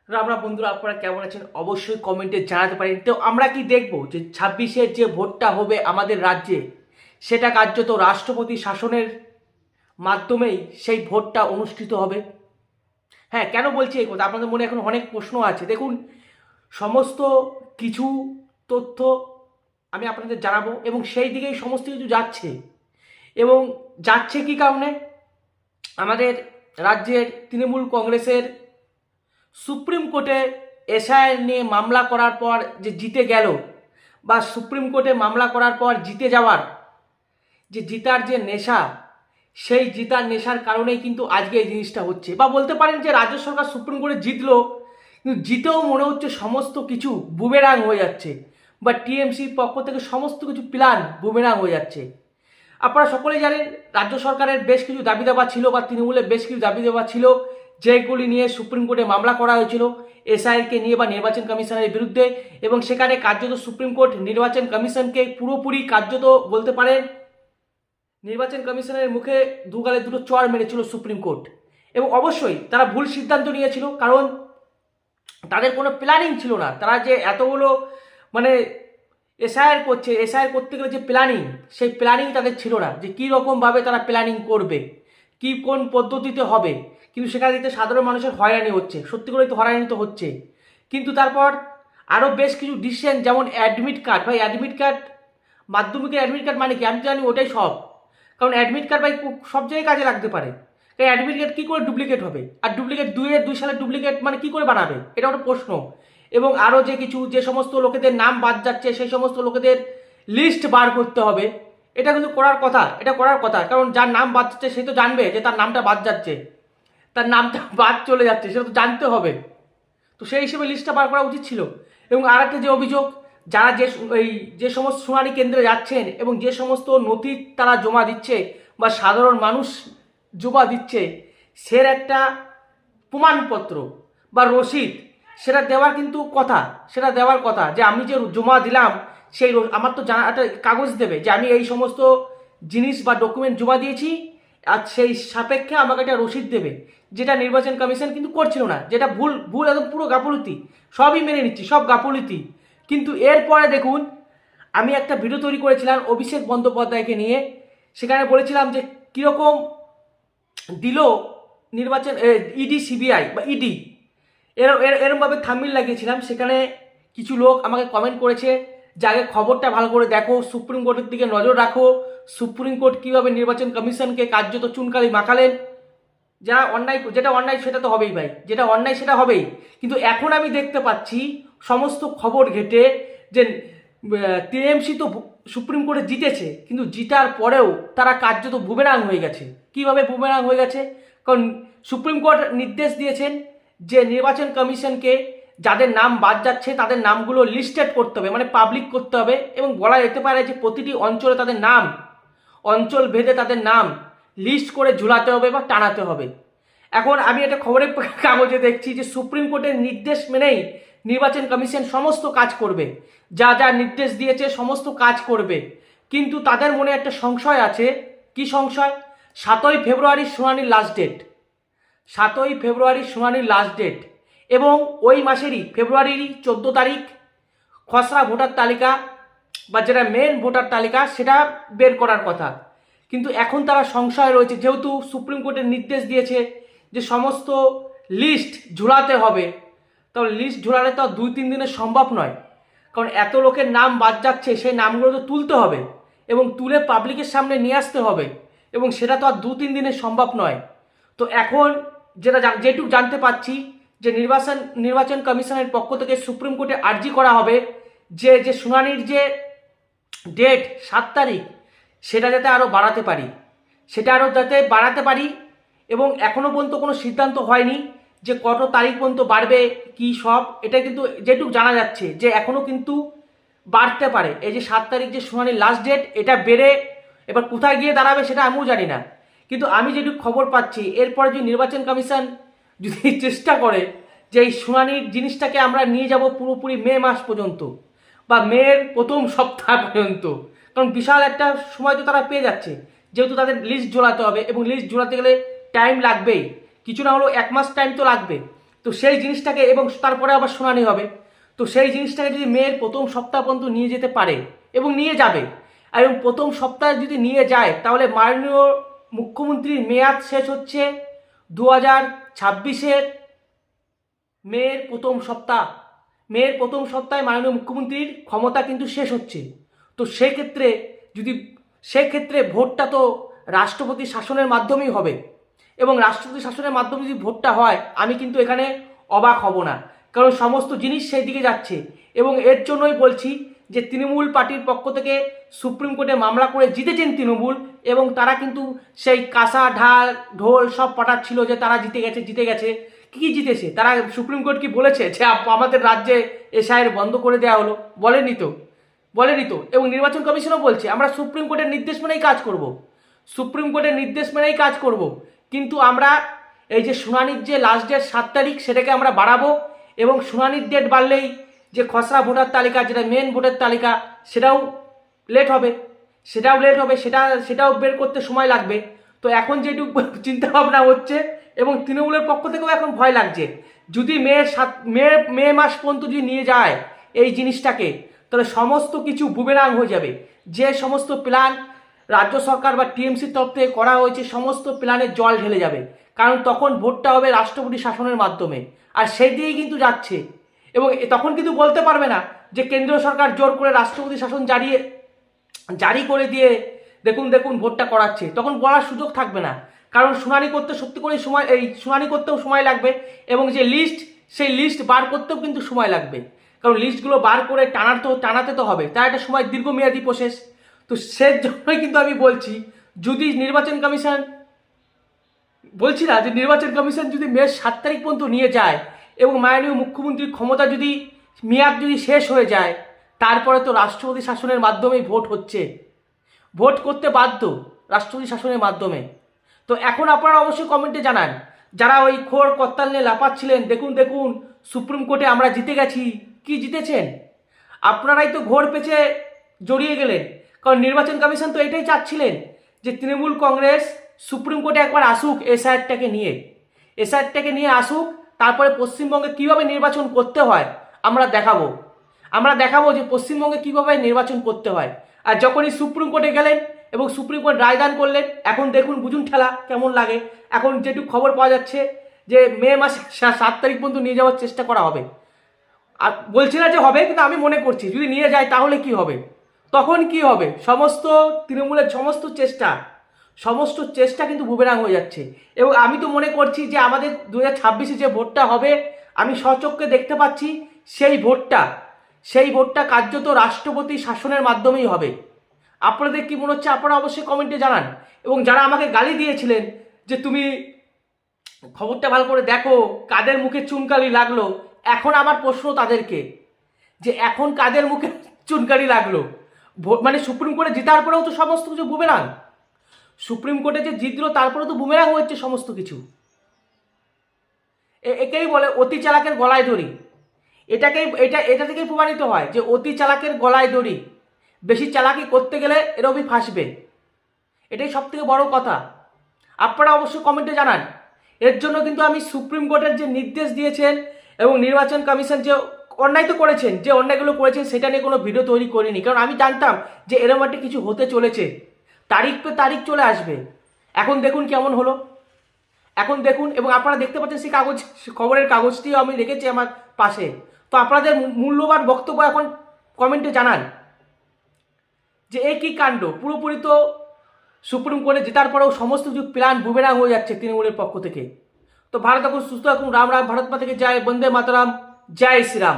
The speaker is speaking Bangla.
রাম রাম বন্ধুরা, আপনারা কেমন আছেন অবশ্যই কমেন্টে জানাতে পারেন। তো আমরা কি দেখব যে 26-এর যে ভোটটা হবে আমাদের রাজ্যে, সেটা কার্যত রাষ্ট্রপতি শাসনের মাধ্যমেই সেই ভোটটা অনুষ্ঠিত হবে। হ্যাঁ, কেন বলছি এই কথা? আপনাদের মনে এখন অনেক প্রশ্ন আছে। দেখুন, সমস্ত কিছু তথ্য আমি আপনাদের জানাবো এবং সেই দিকেই সমস্ত কিছু যাচ্ছে। এবং যাচ্ছে কি কারণে? আমাদের রাজ্যের তৃণমূল কংগ্রেসের সুপ্রিম কোর্টে এসআইআর নিয়ে মামলা করার পর যে জিতে গেল, বা সুপ্রিম কোর্টে মামলা করার পর জিতে যাওয়ার যে জিতার যে নেশা, সেই জিতার নেশার কারণেই কিন্তু আজকে এই জিনিসটা হচ্ছে। বা বলতে পারেন যে রাজ্য সরকার সুপ্রিম কোর্টে জিতলো, কিন্তু জিতেও মনে হচ্ছে সমস্ত কিছু বুমেরাং হয়ে যাচ্ছে, বা টিএমসির পক্ষ থেকে সমস্ত কিছু প্ল্যান বুমেরাং হয়ে যাচ্ছে। আপনারা সকলেই জানেন রাজ্য সরকারের বেশ কিছু দাবি দাবা ছিল, বা তৃণমূলের বেশ কিছু দাবি দাবা ছিল, যেগুলি নিয়ে সুপ্রিম কোর্টে মামলা করা হয়েছিল এসআইআরকে নিয়ে বা নির্বাচন কমিশনের বিরুদ্ধে। এবং সেখানে কার্যত সুপ্রিম কোর্ট নির্বাচন কমিশনকে পুরোপুরি কার্যত বলতে পারেন নির্বাচন কমিশনের মুখে দুগালে দুটো চড় মেরেছিল সুপ্রিম কোর্ট। এবং অবশ্যই তারা ভুল সিদ্ধান্ত নিয়েছিল, কারণ তাদের কোনো প্ল্যানিং ছিল না। তারা যে এতগুলো মানে এসআইআর করছে, এসআইআর করতে গেলে যে প্ল্যানিং, সেই প্ল্যানিং তাদের ছিল না, যে কী রকমভাবে তারা প্ল্যানিং করবে, কি কোন পদ্ধতিতে হবে। কিন্তু সেখানে দিতে সাধারণ মানুষের হয়রানি হচ্ছে, সত্যি করেই তো হয়রানি তো হচ্ছে। কিন্তু তারপর আরও বেশ কিছু ডিসিশন, যেমন অ্যাডমিট কার্ড। ভাই, অ্যাডমিট কার্ড, মাধ্যমিকের অ্যাডমিট কার্ড মানে কি? আমি জানি ওটাই সব। কারণ অ্যাডমিট কার্ড ভাই সব জায়গায় কাজে লাগতে পারে। তাই অ্যাডমিট কার্ড কী করে ডুপ্লিকেট হবে? আর ডুপ্লিকেট 2 সালের ডুপ্লিকেট মানে কী করে বানাবে? এটা একটা প্রশ্ন। এবং আরও যে কিছু, যে সমস্ত লোকেদের নাম বাদ যাচ্ছে, সেই সমস্ত লোকেদের লিস্ট বার করতে হবে। এটা কিন্তু করার কথা, এটা করার কথা। কারণ যার নাম বাদ যাচ্ছে সে তো জানবে যে তার নামটা বাদ যাচ্ছে, তার নামটা বাদ চলে যাচ্ছে, সেটা তো জানতে হবে। তো সেই হিসেবে লিস্টটা বার করা উচিত ছিল। এবং আর একটা যে অভিযোগ, যারা যে সমস্ত শুনানি কেন্দ্রে যাচ্ছেন এবং যে সমস্ত নথি তারা জমা দিচ্ছে বা সাধারণ মানুষ জমা দিচ্ছে, সের একটা প্রমাণপত্র বা রসিদ, সেটা দেওয়ার কিন্তু কথা, সেটা দেওয়ার কথা যে আমি যে জমা দিলাম সেই আমার তো জানা একটা কাগজ দেবে যে আমি এই সমস্ত জিনিস বা ডকুমেন্ট জমা দিয়েছি, আর সেই সাপেক্ষে আমাকে একটা রসিদ দেবে। যেটা নির্বাচন কমিশন কিন্তু করছিল না, যেটা ভুল ভুল একদম পুরো গাফলতি। সবই মেনে নিচ্ছি, সব গাফলতি। কিন্তু এরপরে দেখুন, আমি একটা ভিডিও তৈরি করেছিলাম অভিষেক বন্দ্যোপাধ্যায়কে নিয়ে। সেখানে বলেছিলাম যে কীরকম দিল নির্বাচন ইডি, সিবিআই বা ইডি, এরমভাবে থাম্বনেল লাগিয়েছিলাম। সেখানে কিছু লোক আমাকে কমেন্ট করেছে যে আগে খবরটা ভালো করে দেখো, সুপ্রিম কোর্টের দিকে নজর রাখো, সুপ্রিম কোর্ট কীভাবে নির্বাচন কমিশনকে কার্যত চুনকালি মাখালেন। যারা অন্যায়, যেটা অন্যায় সেটা তো হবেই ভাই, যেটা অন্যায় সেটা হবেই। কিন্তু এখন আমি দেখতে পাচ্ছি সমস্ত খবর ঘেটে যে টিএমসি তো সুপ্রিম কোর্টে জিতেছে, কিন্তু জিতার পরেও তারা কার্যত বুমেরাং হয়ে গেছে। কিভাবে বুমেরাং হয়ে গেছে? কারণ সুপ্রিম কোর্ট নির্দেশ দিয়েছেন যে নির্বাচন কমিশনকে যাদের নাম বাদ যাচ্ছে তাদের নামগুলো লিস্টেড করতে হবে, মানে পাবলিক করতে হবে। এবং বলা যেতে পারে যে প্রতিটি অঞ্চলে তাদের নাম, অঞ্চল ভেদে তাদের নাম লিস্ট করে ঝুলাতে হবে বা টানাতে হবে। এখন আমি একটা খবরের কাগজে দেখছি যে সুপ্রিম কোর্টের নির্দেশ মেনেই নির্বাচন কমিশন সমস্ত কাজ করবে, যা যা নির্দেশ দিয়েছে সমস্ত কাজ করবে। কিন্তু তাদের মনে একটা সংশয় আছে। কি সংশয়? 7ই ফেব্রুয়ারি শুনানির লাস্ট ডেট, 7ই ফেব্রুয়ারি শুনানির লাস্ট ডেট। এবং ওই মাসেরই ফেব্রুয়ারির 14 তারিখ খসড়া ভোটার তালিকা বা যেটা মেন ভোটার তালিকা সেটা বের করার কথা। কিন্তু এখন তারা সংশয় রয়েছে, যেহেতু সুপ্রিম কোর্টের নির্দেশ দিয়েছে যে সমস্ত লিস্ট ঝুলাতে হবে, তাহলে লিস্ট ঝুলালে তো 2-3 দিনে সম্ভব নয়। কারণ এত লোকের নাম বাদ যাচ্ছে, সেই নামগুলো তো তুলতে হবে এবং তুলে পাবলিকের সামনে নিয়ে আসতে হবে, এবং সেটা তো আর 2-3 দিনে সম্ভব নয়। তো এখন যেটুকু জানতে পাচ্ছি যে নির্বাচন কমিশনের পক্ষ থেকে সুপ্রিম কোর্টে আর্জি করা হবে যে শুনানির যে ডেট 7 তারিখ, সেটা যাতে আরও বাড়াতে পারি, সেটা আরও যাতে বাড়াতে পারি। এবং এখনও পর্যন্ত কোনো সিদ্ধান্ত হয়নি যে কত তারিখ পর্যন্ত বাড়বে কি সব। এটা কিন্তু যেটুকু জানা যাচ্ছে যে এখনও কিন্তু বাড়তে পারে। এই যে 7 তারিখ যে শুনানির লাস্ট ডেট, এটা বেড়ে এবার কোথায় গিয়ে দাঁড়াবে সেটা আমিও জানি না। কিন্তু আমি যেটুকু খবর পাচ্ছি, এরপরে যদি নির্বাচন কমিশন যদি চেষ্টা করে যে এই শুনানির জিনিসটাকে আমরা নিয়ে যাব পুরোপুরি মে মাস পর্যন্ত বা মের প্রথম সপ্তাহ পর্যন্ত, কারণ বিশাল একটা সময় তো তারা পেয়ে যাচ্ছে, যেহেতু তাদের লিস্ট ঝোলাতে হবে এবং লিস্ট ঝোলাতে গেলে টাইম লাগবেই, কিছু না হলেও 1 মাস টাইম তো লাগবে। তো সেই জিনিসটাকে, এবং তারপরে আবার শুনানি হবে, তো সেই জিনিসটাকে যদি মেয়ের প্রথম সপ্তাহ পর্যন্ত নিয়ে যেতে পারে এবং নিয়ে যাবে, এবং প্রথম সপ্তাহে যদি নিয়ে যায়, তাহলে মাননীয় মুখ্যমন্ত্রীর মেয়াদ শেষ হচ্ছে 2026-এর মেয়ের প্রথম সপ্তাহ। মেয়ের প্রথম সপ্তাহে মাননীয় মুখ্যমন্ত্রীর ক্ষমতা কিন্তু শেষ হচ্ছে। তো সেক্ষেত্রে ভোটটা তো রাষ্ট্রপতি শাসনের মাধ্যমেই হবে, এবং রাষ্ট্রপতি শাসনের মাধ্যমে যদি ভোটটা হয়, আমি কিন্তু এখানে অবাক হব না, কারণ সমস্ত জিনিস সেই দিকে যাচ্ছে। এবং এর জন্যই বলছি যে তৃণমূল পার্টির পক্ষ থেকে সুপ্রিম কোর্টে মামলা করে জিতেছেন তৃণমূল, এবং তারা কিন্তু সেই কাঁসা ঢোল সব পাঠাচ্ছিল যে তারা জিতে গেছে। কি জিতেছে? তারা সুপ্রিম কোর্ট কি বলেছে যে আমাদের রাজ্যে এসআইআর বন্ধ করে দেওয়া হলো? বলেনি তো। এবং নির্বাচন কমিশনও বলছে আমরা সুপ্রিম কোর্টের নির্দেশ মেনেই কাজ করব। কিন্তু আমরা এই যে শুনানির যে লাস্ট ডেট 7 তারিখ, সেটাকে আমরা বাড়াবো, এবং শুনানির ডেট বাড়লেই যে খসড়া ভোটার তালিকা, যেটা মেন ভোটার তালিকা, সেটাও লেট হবে, সেটাও বের করতে সময় লাগবে। তো এখন যেটুকু চিন্তা ভাবনা হচ্ছে, এবং তৃণমূলের পক্ষ থেকেও এখন ভয় লাগছে, যদি মে মাস পর্যন্ত যদি নিয়ে যায় এই জিনিসটাকে, তাহলে সমস্ত কিছু বুমেরাং হয়ে যাবে। যে সমস্ত প্ল্যান রাজ্য সরকার বা টিএমসির তরফ থেকে করা হয়েছে, সমস্ত প্ল্যানে জল ঢেলে যাবে, কারণ তখন ভোটটা হবে রাষ্ট্রপতি শাসনের মাধ্যমে, আর সেই দিকেই কিন্তু যাচ্ছে। এবং তখন কিন্তু বলতে পারবে না যে কেন্দ্রীয় সরকার জোর করে রাষ্ট্রপতি শাসন জারি করে দিয়ে দেখুন ভোটটা করাচ্ছে, তখন বলার সুযোগ থাকবে না, কারণ শুনানি করতে সত্যি করে শুনানি করতেও সময় লাগবে, এবং যে সেই লিস্ট বার করতেও কিন্তু সময় লাগবে, কারণ লিস্টগুলো বার করে টানাতে তো হবে, তার একটা সময় দীর্ঘমেয়াদী প্রসেস। তো সে জন্যই কিন্তু আমি বলছি, যদি নির্বাচন কমিশন যদি মে 7 তারিখ পর্যন্ত নিয়ে যায়, এবং মাননীয় মুখ্যমন্ত্রীর ক্ষমতা মেয়াদ যদি শেষ হয়ে যায়, তারপরে তো রাষ্ট্রপতি শাসনের মাধ্যমেই ভোট করতে বাধ্য রাষ্ট্রপতি শাসনের মাধ্যমে। তো এখন আপনারা অবশ্যই কমেন্টে জানান, যারা ওই খোর করতাল নিয়ে লাফাচ্ছিলেন, দেখুন সুপ্রিম কোর্টে আমরা জিতে গেছি। কি জিতেছেন? আপনারাই তো ঘোর পেঁচে জড়িয়ে গেলেন, কারণ নির্বাচন কমিশন তো এটাই চাচ্ছিলেন যে তৃণমূল কংগ্রেস সুপ্রিম কোর্টে একবার আসুক, এসআইআরটাকে নিয়ে আসুক, তারপরে পশ্চিমবঙ্গে কীভাবে নির্বাচন করতে হয় আমরা দেখাবো যে পশ্চিমবঙ্গে কীভাবে নির্বাচন করতে হয়। আর যখনই সুপ্রিম কোর্টে গেলেন এবং সুপ্রিম কোর্ট রায়দান করলেন, এখন দেখুন বুঝুন ঠেলা কেমন লাগে। এখন যেটুকু খবর পাওয়া যাচ্ছে যে মে মাসে 7 তারিখ পর্যন্ত নিয়ে যাওয়ার চেষ্টা করা হবে। আর বলছি না যে হবে, কিন্তু আমি মনে করছি যদি নিয়ে যায় তাহলে কি হবে, তখন কি হবে? সমস্ত তৃণমূলের সমস্ত চেষ্টা কিন্তু বুমেরাং হয়ে যাচ্ছে। এবং আমি তো মনে করছি যে আমাদের 2026-এ যে ভোটটা হবে, আমি স্বচক্ষে দেখতে পাচ্ছি সেই ভোটটা কার্যত রাষ্ট্রপতি শাসনের মাধ্যমেই হবে। আপনাদের কি মনে হচ্ছে? আপনারা অবশ্যই কমেন্টে জানান। এবং যারা আমাকে গালি দিয়েছিলেন যে তুমি খবরটা ভালো করে দেখো, কাদের মুখে চুনকালি লাগলো, এখন আমার প্রশ্ন তাদেরকে, যে এখন কাদের মুখে চুনকালি লাগলো? মানে সুপ্রিম কোর্টে জেতার পরেও তো সমস্ত কিছু বুমেরাং, সুপ্রিম কোর্টে যে জিতলো তারপরেও তো বুমেরাং হচ্ছে সমস্ত কিছু। একেই বলে অতি চালাকের গলায় দড়ি। এটা থেকেই প্রমাণিত হয় যে অতি চালাকের গলায় দড়ি, বেশি চালাকি করতে গেলে এরকমই ফাঁসবে। এটাই সব থেকে বড় কথা। আপনারা অবশ্যই কমেন্টে জানান। এর জন্য কিন্তু আমি সুপ্রিম কোর্টের যে নির্দেশ দিয়েছেন এবং নির্বাচন কমিশন যে অন্যায় তো করেছেন, যে অন্যায়গুলো করেছেন সেটা নিয়ে কোনো ভিডিও তৈরি করিনি, কারণ আমি জানতাম যে এরকম একটা কিছু হতে চলেছে, তারিখ পে তারিখ চলে আসবে। এখন দেখুন কেমন হলো, এবং আপনারা দেখতে পাচ্ছেন সেই খবরের কাগজটিও আমি রেখেছি আমার পাশে। তো আপনাদের মূল্যবান বক্তব্য এখন কমেন্টে জানান যে এ কী কাণ্ড। পুরোপুরি তো সুপ্রিম কোর্টে জেতার পরেও সমস্ত কিছু প্ল্যান বুমেরাং হয়ে যাচ্ছে তৃণমূলের পক্ষ থেকে। তো ভালো থাকুন, সুস্থ থাকুন, রাম রাম, ভারত মাতা কি জয়, বন্দে মাতরম, জয় শ্রীরাম।